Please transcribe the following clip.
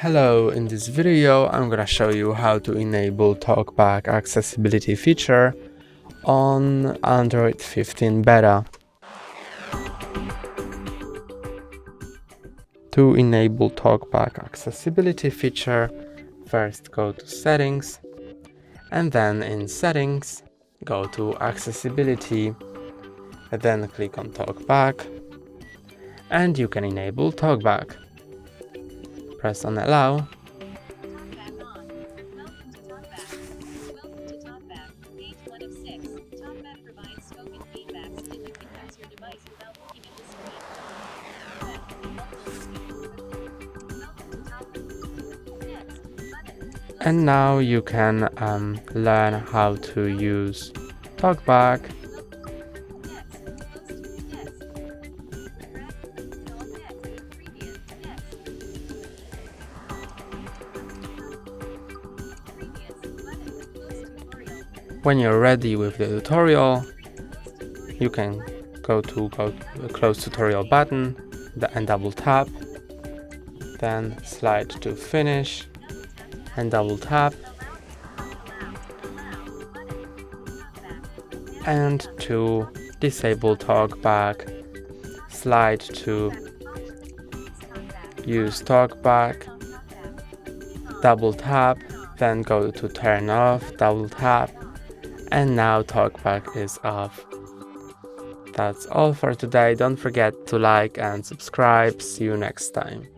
Hello, in this video I'm gonna show you how to enable TalkBack accessibility feature on Android 15 beta. To enable TalkBack accessibility feature, first go to Settings, and then in Settings go to Accessibility, and then click on TalkBack, and you can enable TalkBack. Press on Allow. And now you can learn how to use TalkBack. When you're ready with the tutorial, you can go to close tutorial button and double tap, then slide to finish and double tap, and to disable TalkBack, slide to use TalkBack, double tap, then go to turn off, double tap, and now TalkBack is off. That's all for today. Don't forget to like and subscribe. See you next time.